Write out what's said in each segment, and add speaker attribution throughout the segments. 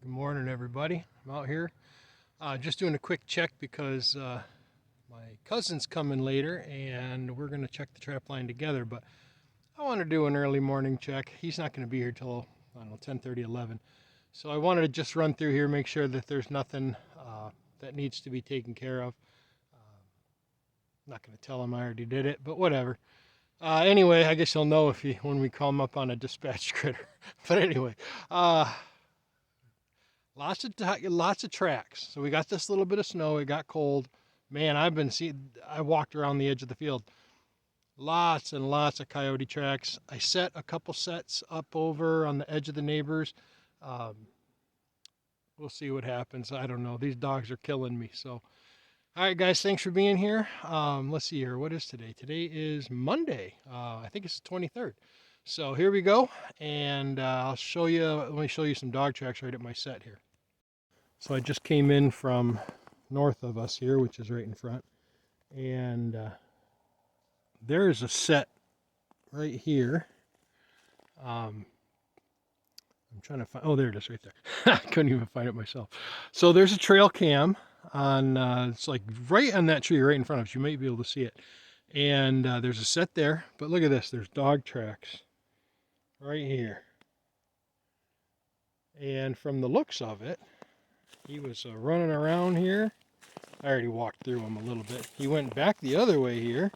Speaker 1: Good morning, everybody. I'm out here just doing a quick check because my cousin's coming later and we're going to check the trap line together. But I want to do an early morning check. He's not going to be here till, I don't know, 10:30, 11. So I wanted to just run through here, make sure that there's nothing that needs to be taken care of. I'm not going to tell him I already did it, but whatever. Anyway, I guess he'll know if when we call him up on a dispatch critter. But anyway, lots of tracks. So we got this little bit of snow. It got cold. Man, I walked around the edge of the field. Lots and lots of coyote tracks. I set a couple sets up over on the edge of the neighbors. We'll see what happens. I don't know. These dogs are killing me. So, all right, guys, thanks for being here. Let's see here. What is today? Today is Monday. I think it's the 23rd. So here we go, and I'll show you. Let me show you some dog tracks right at my set here. So I just came in from north of us here, which is right in front, and there is a set right here. I'm trying to find. Oh, there it is, right there. I couldn't even find it myself. So there's a trail cam on. It's like right on that tree, right in front of us. You might be able to see it. And there's a set there, but look at this. There's dog tracks right here. And from the looks of it, he was running around here. I already walked through him a little bit. He went back the other way here.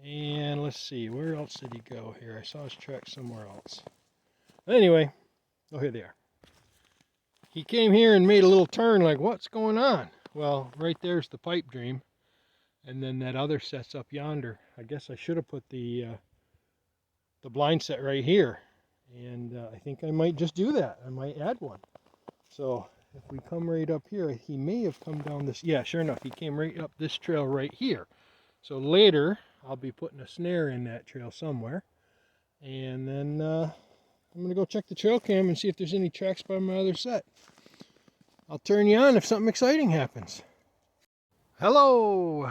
Speaker 1: And let's see, where else did he go here? I saw his track somewhere else. Anyway, oh, here they are. He came here and made a little turn like, what's going on? Well, right there's the pipe dream. And then that other set's up yonder. I guess I should have put the blind set right here. And I think I might just do that. I might add one. So if we come right up here, he may have come down this. Yeah, sure enough, he came right up this trail right here. So later, I'll be putting a snare in that trail somewhere. And then I'm going to go check the trail cam and see if there's any tracks by my other set. I'll turn you on if something exciting happens. Hello!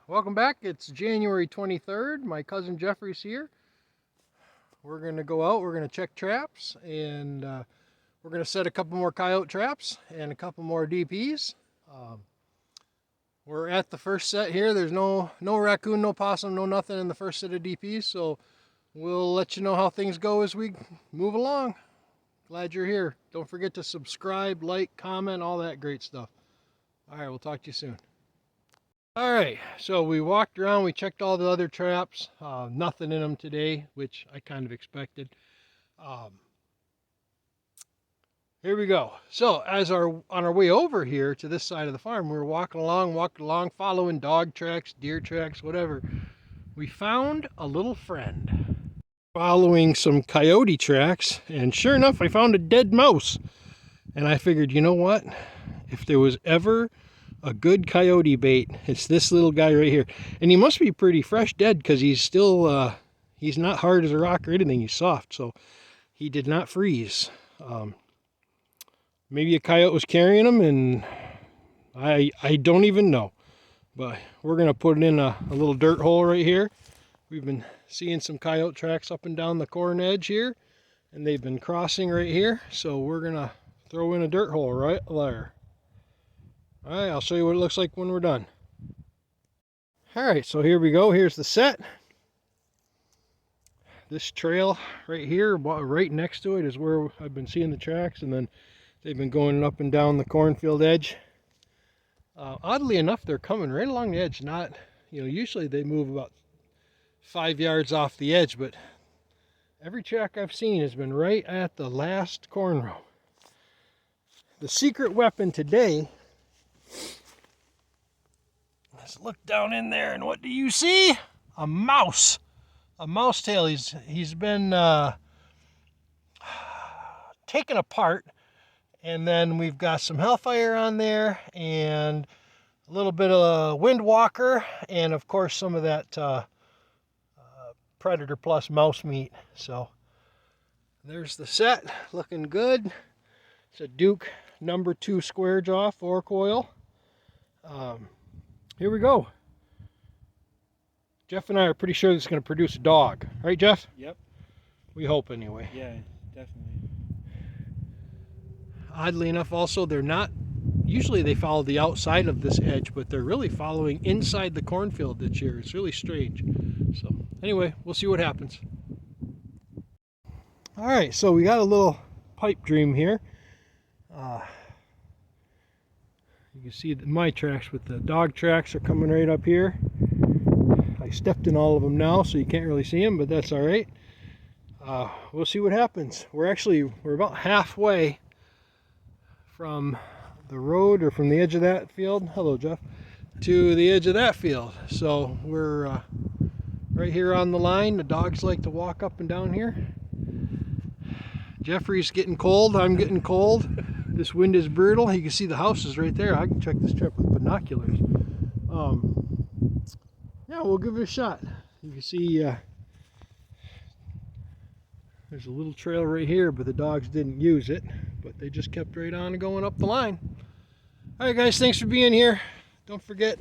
Speaker 1: Welcome back. It's January 23rd. My cousin Jeffrey's here. We're going to go out. We're going to check traps. And we're going to set a couple more coyote traps and a couple more DPs. We're at the first set here. There's no raccoon, no possum, no nothing in the first set of DPs. So we'll let you know how things go as we move along. Glad you're here. Don't forget to subscribe, like, comment, all that great stuff. All right, we'll talk to you soon. All right, so we walked around. We checked all the other traps. Nothing in them today, which I kind of expected. Here we go. So on our way over here to this side of the farm, we were walking along, following dog tracks, deer tracks, whatever. We found a little friend. Following some coyote tracks, and sure enough, I found a dead mouse. And I figured, you know what? If there was ever a good coyote bait, it's this little guy right here. And he must be pretty fresh dead because he's still, he's not hard as a rock or anything. He's soft, so he did not freeze. Maybe a coyote was carrying him, and I don't even know. But we're going to put it in a little dirt hole right here. We've been seeing some coyote tracks up and down the corn edge here, and they've been crossing right here. So we're going to throw in a dirt hole right there. All right, I'll show you what it looks like when we're done. All right, so here we go. Here's the set. This trail right here, right next to it, is where I've been seeing the tracks, and then they've been going up and down the cornfield edge. Oddly enough, they're coming right along the edge. Not, usually they move about 5 yards off the edge, but every track I've seen has been right at the last corn row. The secret weapon today, let's look down in there, and what do you see? A mouse. A mouse tail. He's been taken apart, and then we've got some hellfire on there, and a little bit of wind walker, and of course some of that Predator Plus mouse meat. So there's the set, looking good. It's a Duke number 2 square jaw 4 coil. Here we go. Jeff and I are pretty sure this is going to produce a dog, right, Jeff?
Speaker 2: Yep.
Speaker 1: We hope anyway.
Speaker 2: Yeah, definitely.
Speaker 1: Oddly enough, also, they're not, usually they follow the outside of this edge, but they're really following inside the cornfield this year. It's really strange. So anyway, we'll see what happens. All right, so we got a little pipe dream here. You can see my tracks, with the dog tracks are coming right up here. I stepped in all of them now, so you can't really see them, but that's all right. We'll see what happens. We're about halfway from the road, or from the edge of that field. Hello, Jeff. To the edge of that field. So we're right here on the line. The dogs like to walk up and down here. Jeffrey's getting cold. I'm getting cold. This wind is brutal. You can see the houses right there. I can check this trip with binoculars. Yeah, we'll give it a shot. You can see there's a little trail right here, but the dogs didn't use it. But they just kept right on going up the line. All right, guys, thanks for being here. Don't forget,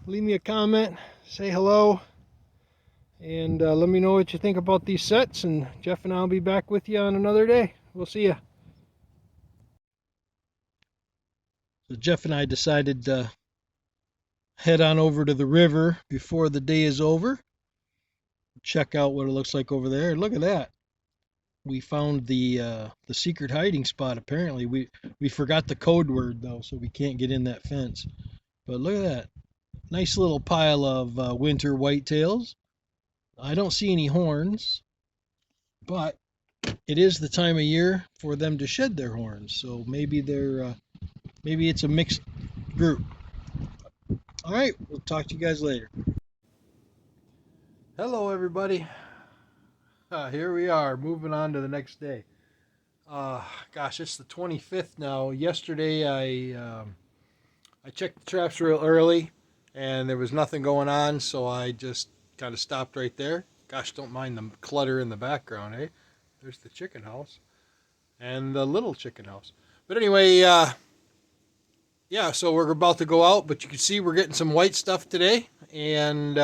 Speaker 1: leave me a comment, say hello, and let me know what you think about these sets. And Jeff and I'll be back with you on another day. We'll see you. So Jeff and I decided to head on over to the river before the day is over. Check out what it looks like over there. Look at that. We found the secret hiding spot. Apparently, we forgot the code word though, so we can't get in that fence. But look at that. Nice little pile of winter whitetails. I don't see any horns, but it is the time of year for them to shed their horns. So maybe maybe it's a mixed group. All right, we'll talk to you guys later. Hello, everybody. Here we are, moving on to the next day. Gosh, it's the 25th now. Yesterday, I checked the traps real early, and there was nothing going on, so I just kind of stopped right there. Gosh, don't mind the clutter in the background, eh? There's the chicken house and the little chicken house. But anyway, yeah, so we're about to go out, but you can see we're getting some white stuff today, and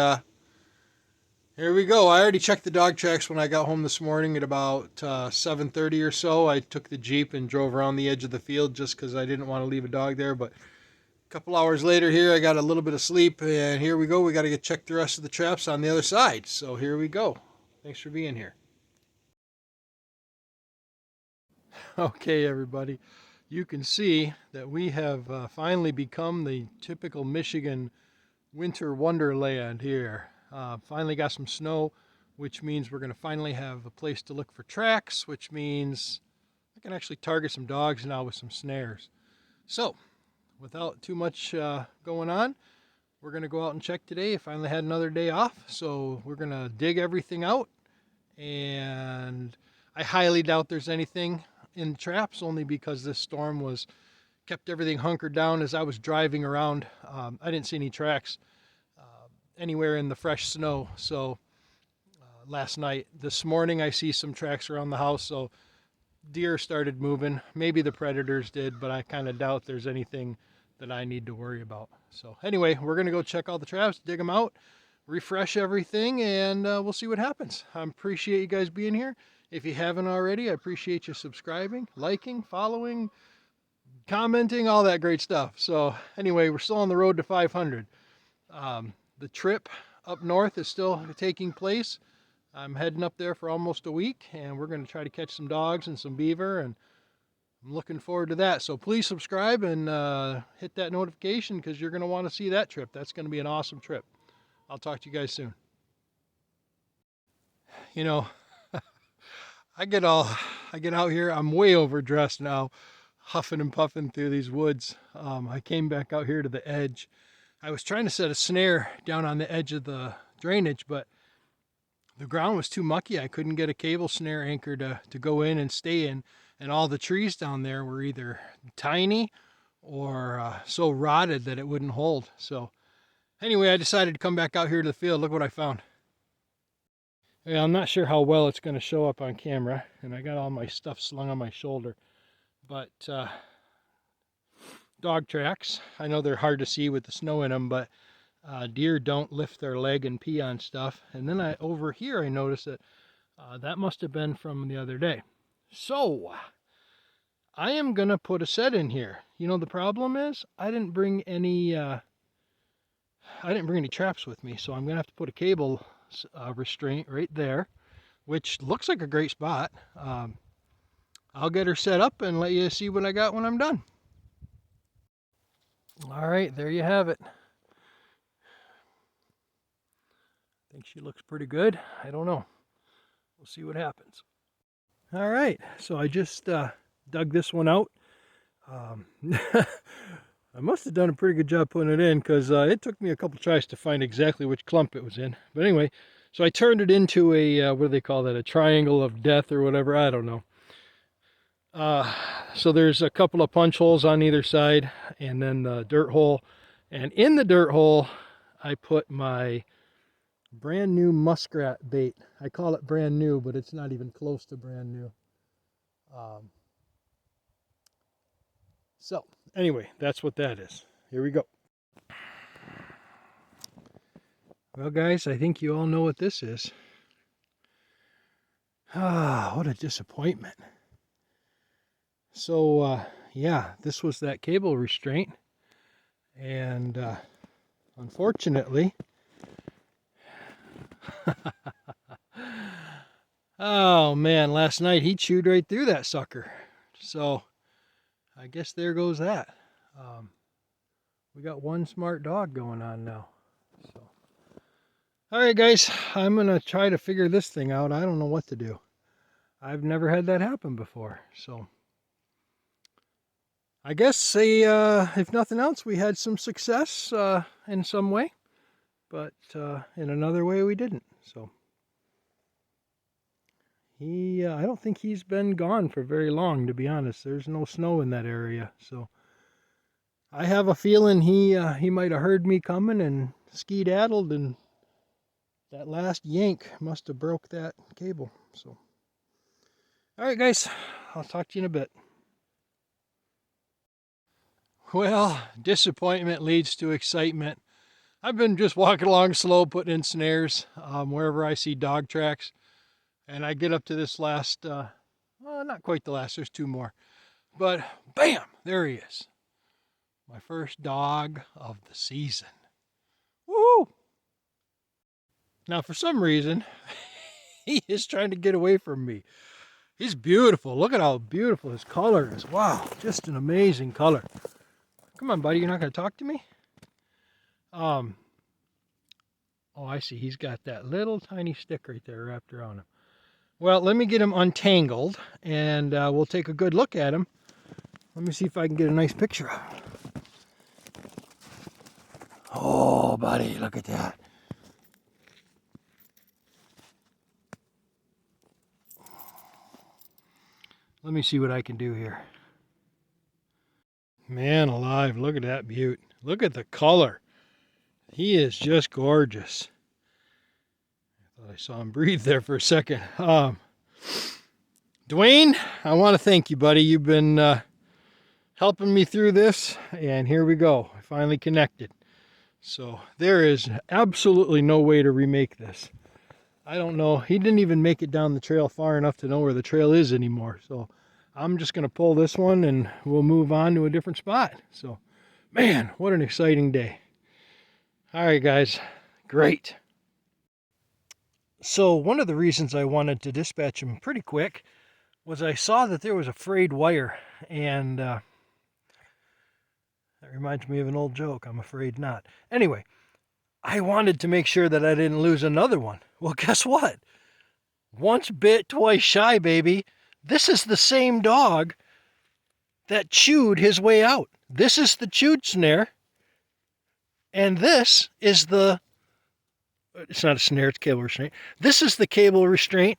Speaker 1: here we go. I already checked the dog tracks when I got home this morning at about 7:30 or so. I took the Jeep and drove around the edge of the field just because I didn't want to leave a dog there. But a couple hours later here, I got a little bit of sleep, and here we go. We got to check the rest of the traps on the other side. So here we go. Thanks for being here. Okay, everybody. You can see that we have finally become the typical Michigan winter wonderland here. Finally got some snow, which means we're going to finally have a place to look for tracks, which means I can actually target some dogs now with some snares. So, without too much going on, we're going to go out and check today. I finally had another day off, so we're going to dig everything out. And I highly doubt there's anything in traps, only because this storm kept everything hunkered down as I was driving around. I didn't see any tracks anywhere in the fresh snow. So last night, this morning, I see some tracks around the house. So deer started moving. Maybe the predators did, but I kind of doubt there's anything that I need to worry about. So anyway, we're going to go check all the traps, dig them out, refresh everything, and we'll see what happens. I appreciate you guys being here. If you haven't already, I appreciate you subscribing, liking, following, commenting, all that great stuff. So anyway, we're still on the road to 500. The trip up north is still taking place. I'm heading up there for almost a week, and we're going to try to catch some dogs and some beaver, and I'm looking forward to that. So please subscribe and hit that notification, because you're going to want to see that trip. That's going to be an awesome trip. I'll talk to you guys soon. You know, I get out here, I'm way overdressed now, huffing and puffing through these woods. I came back out here to the edge. I was trying to set a snare down on the edge of the drainage, but the ground was too mucky. I couldn't get a cable snare anchor to go in and stay in. And all the trees down there were either tiny or so rotted that it wouldn't hold. So anyway, I decided to come back out here to the field. Look what I found. Yeah, I'm not sure how well it's going to show up on camera, and I got all my stuff slung on my shoulder, but dog tracks. I know they're hard to see with the snow in them, but deer don't lift their leg and pee on stuff. And then over here I noticed that That must have been from the other day. So I am going to put a set in here. You know, the problem is I didn't bring any traps with me, so I'm going to have to put a cable restraint right there, which looks like a great spot. I'll get her set up and let you see what I got when I'm done. All right, there you have it. I think she looks pretty good. I don't know. We'll see what happens. All right, so I just dug this one out. I must have done a pretty good job putting it in, because it took me a couple tries to find exactly which clump it was in. But anyway, so I turned it into a, what do they call that, a triangle of death or whatever, I don't know. So there's a couple of punch holes on either side, and then the dirt hole. And in the dirt hole, I put my brand new muskrat bait. I call it brand new, but it's not even close to brand new. So anyway, that's what that is. Here we go. Well, guys, I think you all know what this is. Ah, what a disappointment. So, yeah, this was that cable restraint. And unfortunately, oh man, last night he chewed right through that sucker. So I guess there goes that. We got one smart dog going on now. So, all right, guys, I'm gonna try to figure this thing out. I don't know what to do. I've never had that happen before. So I guess if nothing else, we had some success in some way, but in another way we didn't. So I don't think he's been gone for very long, to be honest. There's no snow in that area, so I have a feeling he might have heard me coming and skedaddled, and that last yank must have broke that cable. So, all right, guys, I'll talk to you in a bit. Well, disappointment leads to excitement. I've been just walking along slow, putting in snares wherever I see dog tracks. And I get up to this last, well, not quite the last, there's two more. But bam, there he is. My first dog of the season. Woo! Now, for some reason, he is trying to get away from me. He's beautiful. Look at how beautiful his color is. Wow, just an amazing color. Come on, buddy, you're not going to talk to me? Oh, I see. He's got that little tiny stick right there wrapped around him. Well, let me get him untangled, and we'll take a good look at him. Let me see if I can get a nice picture of him. Oh, buddy, look at that. Let me see what I can do here. Man alive, look at that beaut. Look at the color. He is just gorgeous. I thought I saw him breathe there for a second. Dwayne, I want to thank you, buddy. You've been helping me through this, and here we go. I finally connected. So there is absolutely no way to remake this. I don't know. He didn't even make it down the trail far enough to know where the trail is anymore. So I'm just going to pull this one and we'll move on to a different spot. So, man, what an exciting day. All right, guys. Great. So one of the reasons I wanted to dispatch him pretty quick was I saw that there was a frayed wire, and that reminds me of an old joke. I'm afraid not. Anyway, I wanted to make sure that I didn't lose another one. Well, guess what? Once bit, twice shy, baby. This is the same dog that chewed his way out. This is the chewed snare. And this is the, it's not a snare, it's cable restraint. This is the cable restraint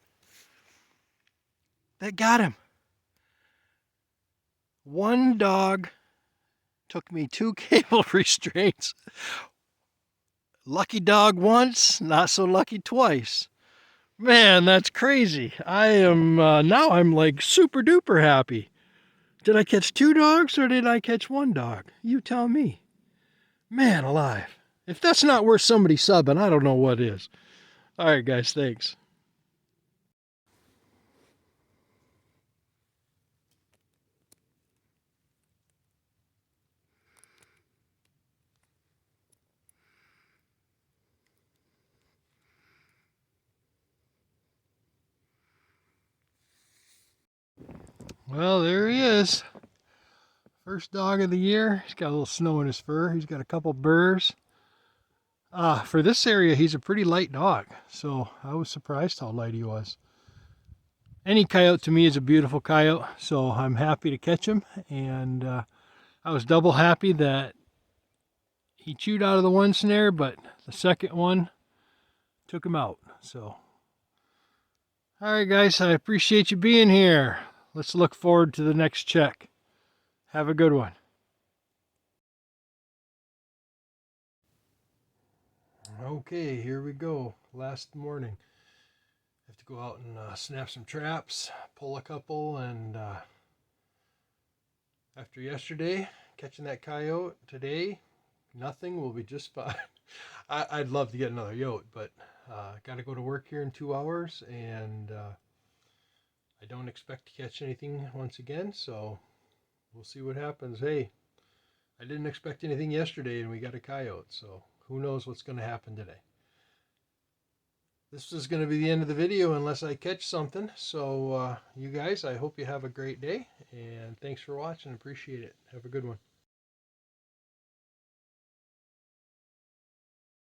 Speaker 1: that got him. One dog took me 2 cable restraints. Lucky dog once, not so lucky twice. Man, that's crazy. I am, now I'm like super duper happy. Did I catch 2 dogs or did I catch 1 dog? You tell me. Man alive. If that's not worth somebody subbing, I don't know what is. All right, guys, thanks. Well, there he is. First dog of the year. He's got a little snow in his fur. He's got a couple burrs. For this area, he's a pretty light dog. So I was surprised how light he was. Any coyote to me is a beautiful coyote. So I'm happy to catch him. And I was double happy that he chewed out of the one snare, but the second one took him out. So, all right, guys, I appreciate you being here. Let's look forward to the next check. Have a good one. Okay, here we go. Last morning. Have to go out and snap some traps, pull a couple, and after yesterday, catching that coyote, today, nothing will be just fine. I'd love to get another yote, but got to go to work here in 2 hours, and I don't expect to catch anything once again, so we'll see what happens. Hey, I didn't expect anything yesterday, and we got a coyote, so who knows what's going to happen today. This is going to be the end of the video unless I catch something. So you guys, I hope you have a great day, and thanks for watching. Appreciate it. Have a good one.